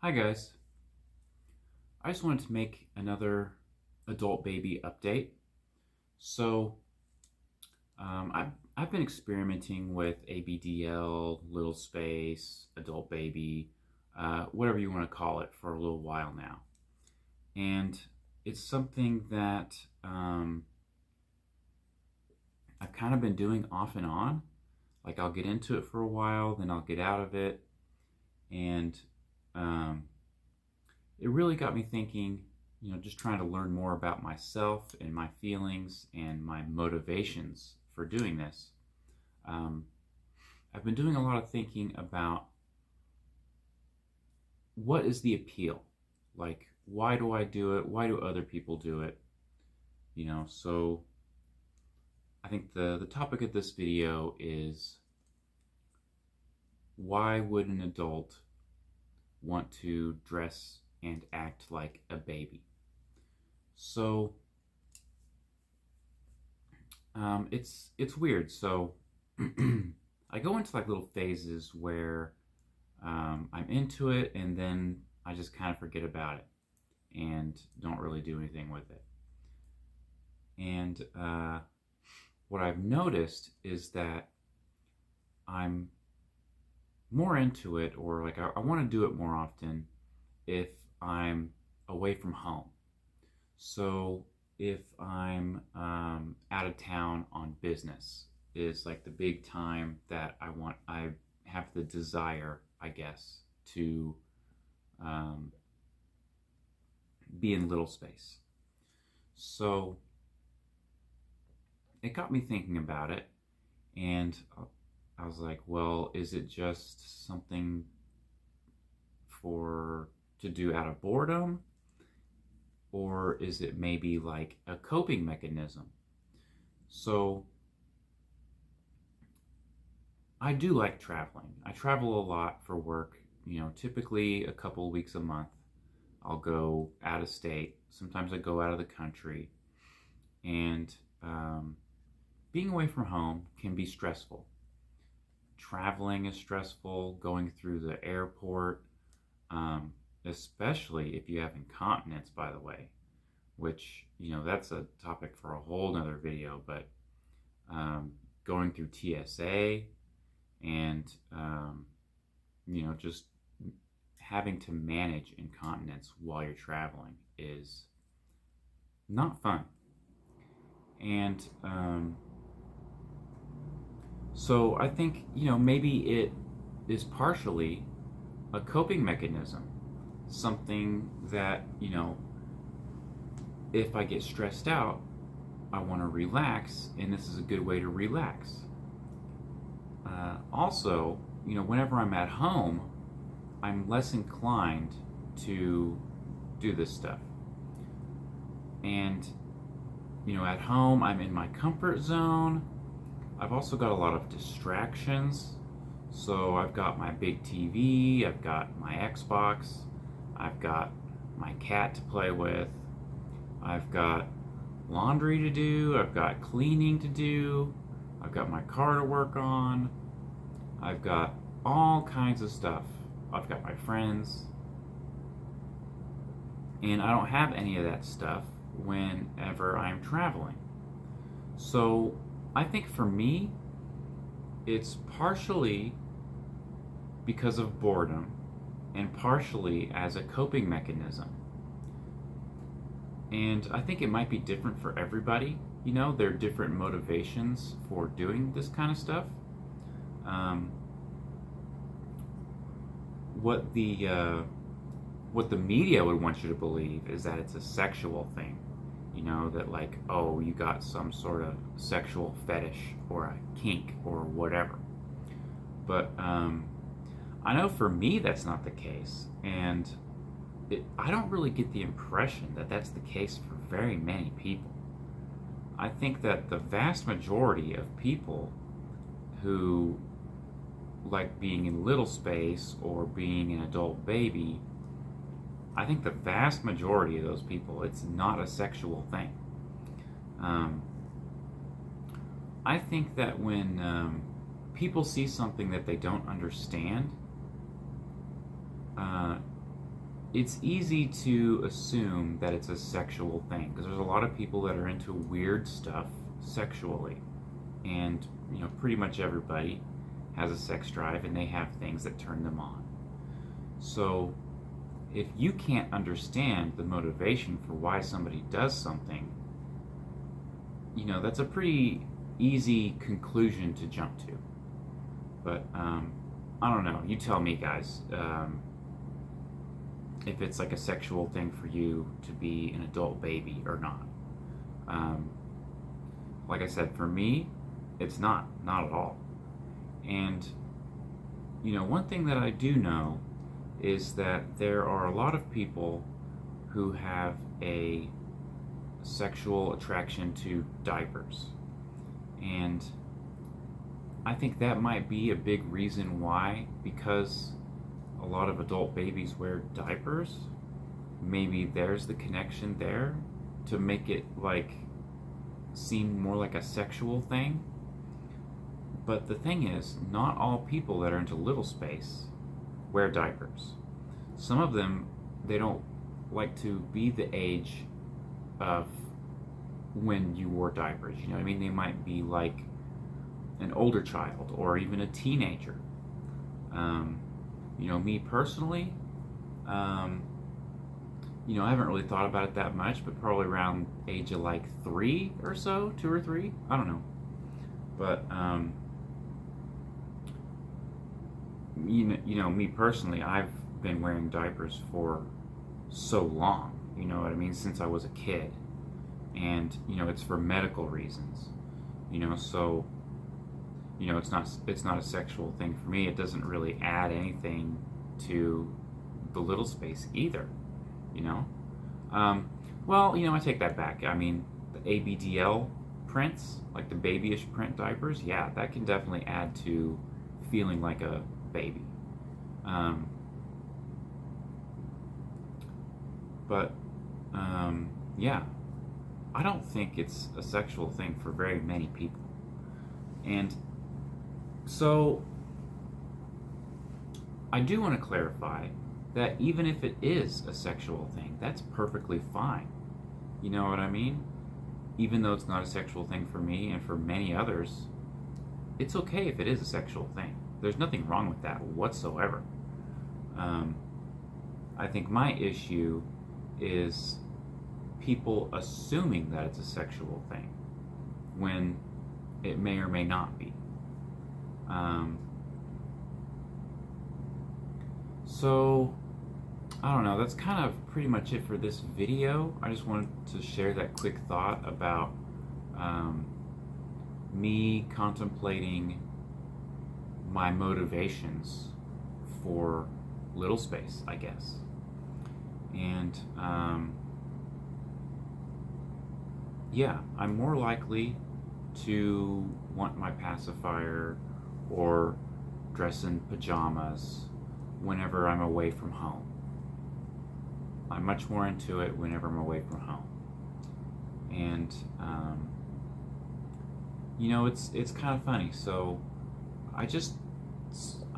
Hi guys, I just wanted to make another adult baby update. So I've been experimenting with ABDL, little space, adult baby, whatever you want to call it, for a little while now, and it's something that I've kind of been doing off and on. Like I'll get into it for a while, then I'll get out of it, and um, it really got me thinking, just trying to learn more about myself and my feelings and my motivations for doing this. Um, I've been doing a lot of thinking about what is the appeal? Like, why do I do it? Why do other people do it? So I think the topic of this video is, why would an adult want to dress and act like a baby? So it's weird. So I go into like little phases where I'm into it, and then I just kind of forget about it and don't really do anything with it. And what I've noticed is that I'm more into it, or like I want to do it more often if I'm away from home. So if I'm out of town on business, is like the big time that I have the desire, I guess, to be in little space. So it got me thinking about it, and I was like, well, is it just something to do out of boredom? Or is it maybe like a coping mechanism? So I do like traveling. I travel a lot for work, typically a couple weeks a month. I'll go out of state. Sometimes I go out of the country. And being away from home can be stressful. Traveling is stressful, going through the airport, especially if you have incontinence, by the way, which, that's a topic for a whole nother video. But going through TSA and, just having to manage incontinence while you're traveling is not fun. And so I think, maybe it is partially a coping mechanism. Something that, if I get stressed out, I want to relax, and this is a good way to relax. Also, whenever I'm at home, I'm less inclined to do this stuff. And, at home, I'm in my comfort zone. I've also got a lot of distractions. So I've got my big TV, I've got my Xbox, I've got my cat to play with, I've got laundry to do, I've got cleaning to do, I've got my car to work on, I've got all kinds of stuff. I've got my friends. And I don't have any of that stuff whenever I'm traveling. So I think for me, it's partially because of boredom and partially as a coping mechanism. And I think it might be different for everybody. There are different motivations for doing this kind of stuff. What the media would want you to believe is that it's a sexual thing. That like, oh, you got some sort of sexual fetish or a kink or whatever. But I know for me that's not the case, and I don't really get the impression that that's the case for very many people. I think that the vast majority of people who like being in little space or being an adult baby, I think the vast majority of those people, it's not a sexual thing. I think that when people see something that they don't understand, it's easy to assume that it's a sexual thing because there's a lot of people that are into weird stuff sexually, and pretty much everybody has a sex drive and they have things that turn them on. So if you can't understand the motivation for why somebody does something, that's a pretty easy conclusion to jump to. But I don't know. You tell me, guys. If it's like a sexual thing for you to be an adult baby or not. Like I said, for me, it's not at all. And one thing that I do know is that there are a lot of people who have a sexual attraction to diapers. And I think that might be a big reason why, because a lot of adult babies wear diapers. Maybe there's the connection there to make it seem more like a sexual thing. But the thing is, not all people that are into little space wear diapers. Some of them, they don't like to be the age of when you wore diapers. You know what I mean? They might be like an older child or even a teenager. Me personally, I haven't really thought about it that much, but probably around age of 3 or so, 2 or 3, I don't know. But me personally, I've been wearing diapers for so long. You know what I mean? Since I was a kid, and it's for medical reasons. So it's not a sexual thing for me. It doesn't really add anything to the little space either. I take that back. I mean, the ABDL prints, like the babyish print diapers, yeah, that can definitely add to feeling like a baby. Yeah, I don't think it's a sexual thing for very many people. And so I do want to clarify that even if it is a sexual thing, that's perfectly fine. You know what I mean? Even though it's not a sexual thing for me and for many others, it's okay if it is a sexual thing. There's nothing wrong with that whatsoever. I think my issue is people assuming that it's a sexual thing when it may or may not be. So, I don't know, that's kind of pretty much it for this video. I just wanted to share that quick thought about me contemplating my motivations for little space, I guess. And yeah, I'm more likely to want my pacifier or dress in pajamas whenever I'm away from home. I'm much more into it whenever I'm away from home. And it's kind of funny. So I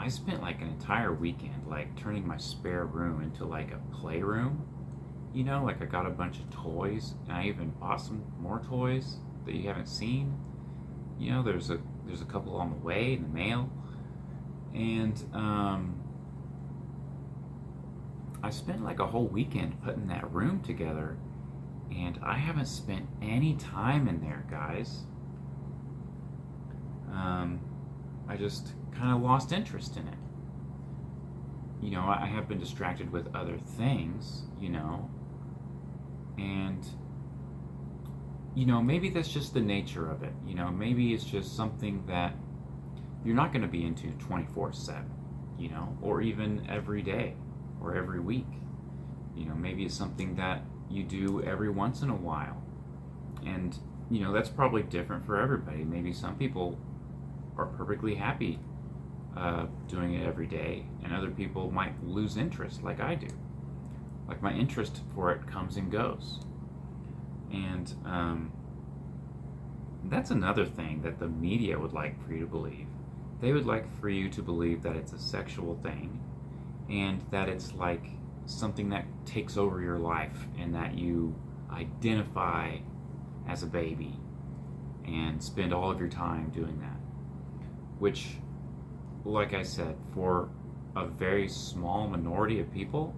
spent like an entire weekend turning my spare room into like a playroom. I got a bunch of toys, and I even bought some more toys that you haven't seen. There's a couple on the way in the mail. And I spent like a whole weekend putting that room together, and I haven't spent any time in there, guys. I just kind of lost interest in it. I have been distracted with other things, and maybe that's just the nature of it. Maybe it's just something that you're not going to be into 24/7, or even every day or every week. Maybe it's something that you do every once in a while, and that's probably different for everybody. Maybe some people are perfectly happy doing it every day, and other people might lose interest like I do. Like, my interest for it comes and goes. And that's another thing that the media would like for you to believe. They would like for you to believe that it's a sexual thing, and that it's like something that takes over your life and that you identify as a baby and spend all of your time doing that. Which, like I said, for a very small minority of people,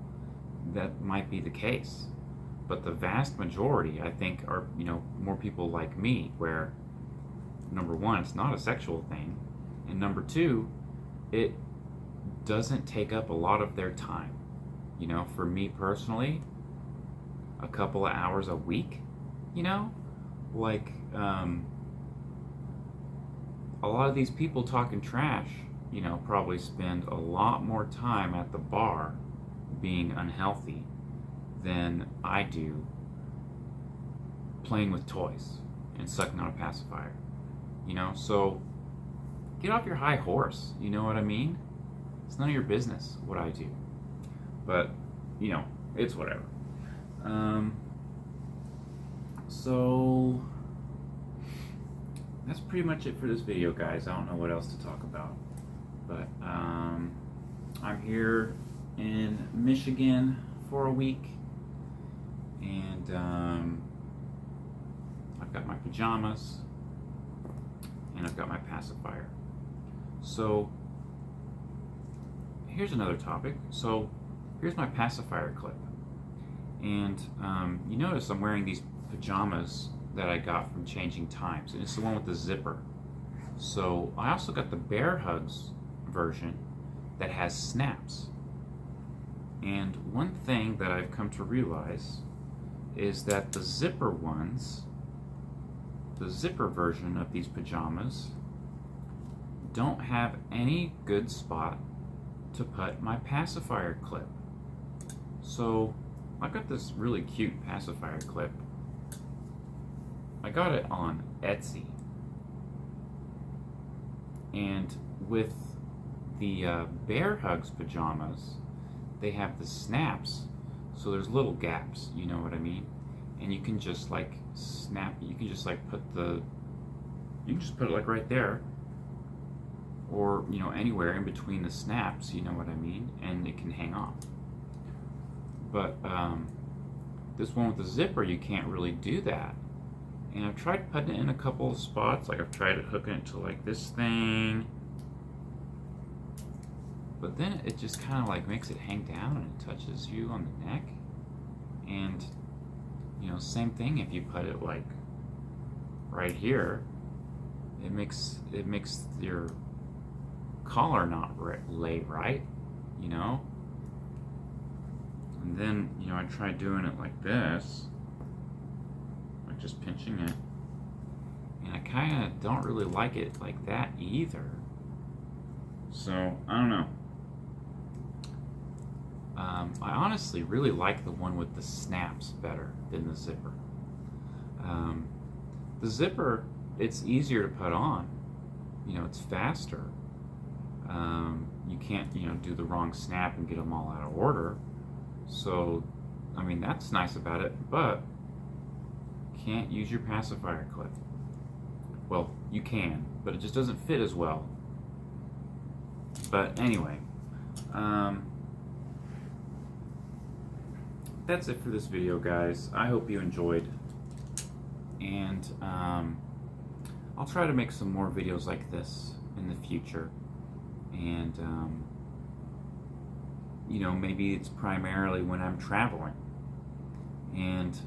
that might be the case. But the vast majority, I think, are, more people like me, where number one, it's not a sexual thing, and number two, it doesn't take up a lot of their time. For me personally, a couple of hours a week, like a lot of these people talking trash, probably spend a lot more time at the bar being unhealthy than I do playing with toys and sucking on a pacifier. So get off your high horse, you know what I mean? It's none of your business what I do. But, it's whatever. So that's pretty much it for this video, guys. I don't know what else to talk about. But I'm here in Michigan for a week, and I've got my pajamas and I've got my pacifier. So here's another topic. So here's my pacifier clip, and you notice I'm wearing these pajamas that I got from Changing Times, and it's the one with the zipper. So I also got the Bear Hugs version that has snaps. And one thing that I've come to realize is that the zipper ones, the zipper version of these pajamas, don't have any good spot to put my pacifier clip. So I got this really cute pacifier clip. I got it on Etsy. And with the Bear Hugs pajamas, they have the snaps, so there's little gaps, you know what I mean? And you can just like snap, you can just like put it like right there, or anywhere in between the snaps, you know what I mean? And it can hang off. But this one with the zipper, you can't really do that. And I've tried putting it in a couple of spots, like I've tried hooking it to like this thing, but then it just kind of like makes it hang down and it touches you on the neck. And same thing if you put it like right here, it makes your collar not lay right, and then I tried doing it like this, like just pinching it, and I kind of don't really like it like that either. So I don't know. I honestly really like the one with the snaps better than the zipper. The zipper, it's easier to put on. It's faster. You can't, do the wrong snap and get them all out of order. So, I mean, that's nice about it, but can't use your pacifier clip. Well, you can, but it just doesn't fit as well. But anyway, that's it for this video, guys. I hope you enjoyed, and I'll try to make some more videos like this in the future, and maybe it's primarily when I'm traveling, and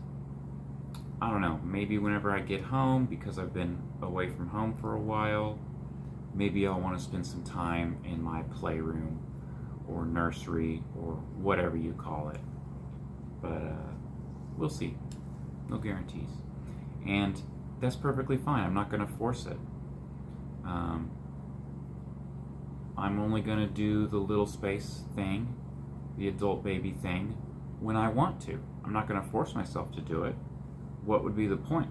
I don't know, maybe whenever I get home, because I've been away from home for a while, maybe I'll want to spend some time in my playroom or nursery or whatever you call it. But we'll see. No guarantees. And that's perfectly fine. I'm not going to force it. I'm only going to do the little space thing, the adult baby thing, when I want to. I'm not going to force myself to do it. What would be the point?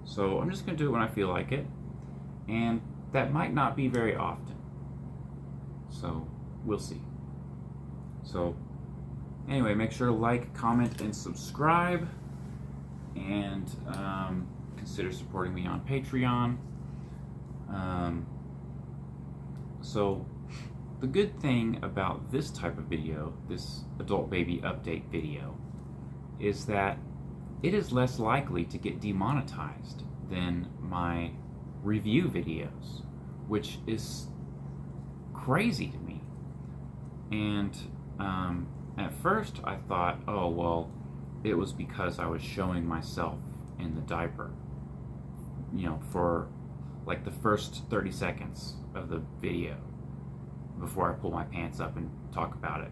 So I'm just going to do it when I feel like it. And that might not be very often. So we'll see. So anyway, make sure to like, comment, and subscribe. And consider supporting me on Patreon. So the good thing about this type of video, this adult baby update video, is that it is less likely to get demonetized than my review videos, which is crazy to me. And at first I thought, oh, well, it was because I was showing myself in the diaper, for like the first 30 seconds of the video before I pull my pants up and talk about it.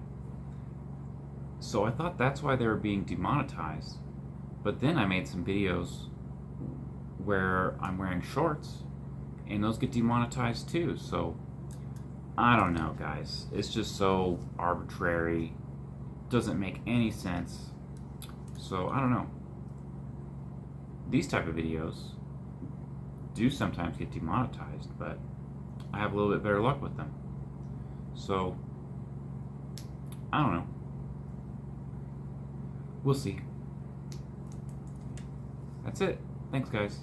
So I thought that's why they were being demonetized. But then I made some videos where I'm wearing shorts, and those get demonetized too. So I don't know, guys. It's just so arbitrary. Doesn't make any sense. So I don't know. These type of videos do sometimes get demonetized, but I have a little bit better luck with them. So I don't know. We'll see. That's it. Thanks, guys.